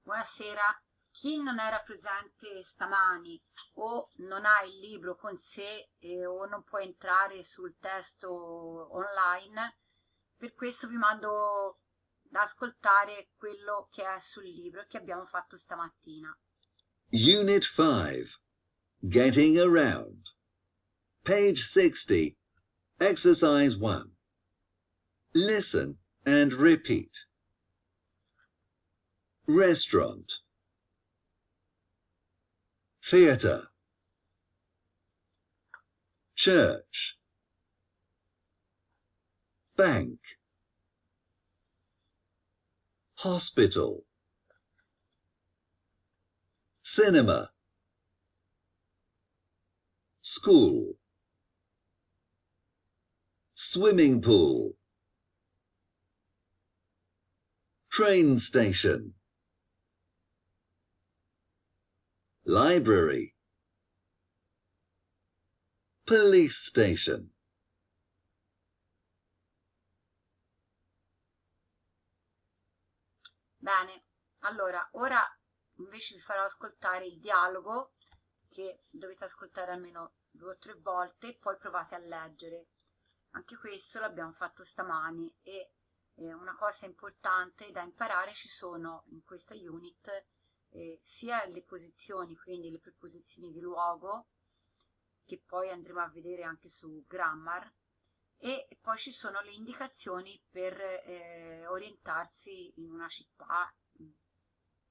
Buonasera. Chi non era presente stamani o non ha il libro con sé o non può entrare sul testo online, per questo vi mando ad ascoltare quello che è sul libro che abbiamo fatto stamattina. Unit 5. Getting Around. Page 60. Exercise 1. Listen and repeat. Restaurant. Theatre. Church. Bank. Hospital. Cinema. School. Swimming pool. Train station. Library. Police station. Bene, allora ora invece vi farò ascoltare il dialogo che dovete ascoltare almeno 2 o 3 volte e poi provate a leggere. Anche questo l'abbiamo fatto stamani e una cosa importante da imparare ci sono in questa unit sia le posizioni, quindi le preposizioni di luogo, che poi andremo a vedere anche su Grammar, e poi ci sono le indicazioni per orientarsi in una città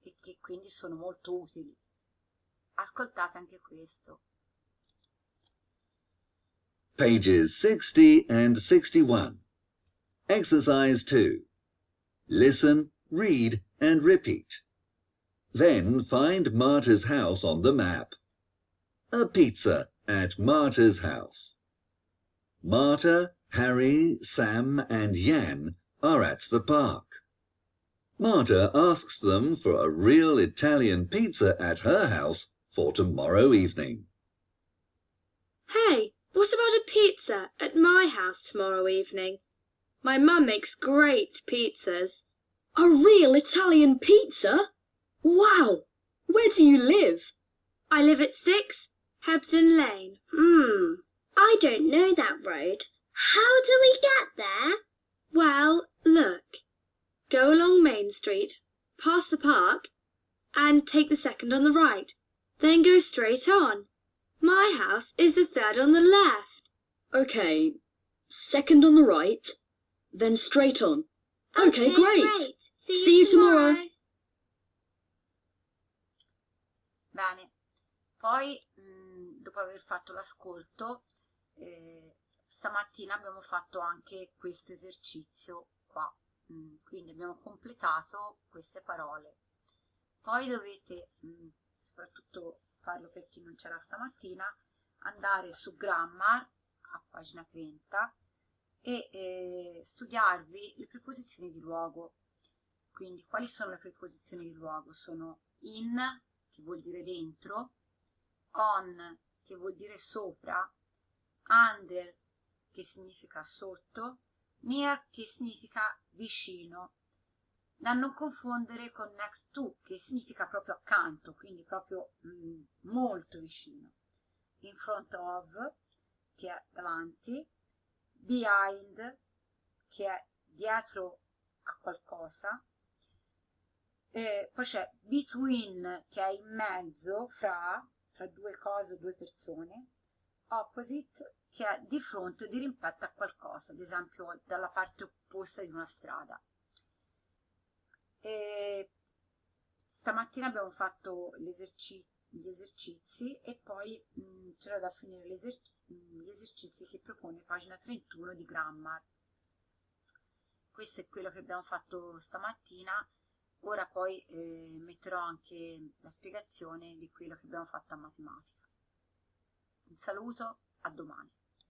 e che quindi sono molto utili. Ascoltate anche questo. Pages 60 and 61. Exercise 2. Listen, read and repeat. Then find Marta's house on the map. A pizza at Marta's house. Marta, Harry, Sam and Jan are at the park. Marta asks them for a real Italian pizza at her house for tomorrow evening. Hey, what about a pizza at my house tomorrow evening? My mum makes great pizzas. A real Italian pizza? Wow! Where do you live? I live at 6 Hebden Lane. I don't know that road. How do we get there? Well, look. Go along Main Street, past the park, and take the second on the right. Then go straight on. My house is the third on the left. Okay, second on the right, then straight on. Okay, great. See you tomorrow. Bene, poi dopo aver fatto l'ascolto, stamattina abbiamo fatto anche questo esercizio qua, quindi abbiamo completato queste parole. Poi dovete, soprattutto farlo per chi non c'era stamattina, andare su Grammar a pagina 30 e studiarvi le preposizioni di luogo. Quindi quali sono le preposizioni di luogo? Sono in, che vuol dire dentro, on, che vuol dire sopra, under, che significa sotto, near, che significa vicino, da non confondere con next to, che significa proprio accanto, quindi proprio molto vicino, in front of, che è davanti, behind, che è dietro a qualcosa, poi c'è between, che è in mezzo, fra due cose o due persone, opposite, che è di fronte o di rimpetto a qualcosa, ad esempio dalla parte opposta di una strada. Stamattina abbiamo fatto gli esercizi e poi c'era da finire gli esercizi che propone pagina 31 di Grammar. Questo è quello che abbiamo fatto stamattina. Ora poi metterò anche la spiegazione di quello che abbiamo fatto a matematica. Un saluto, a domani.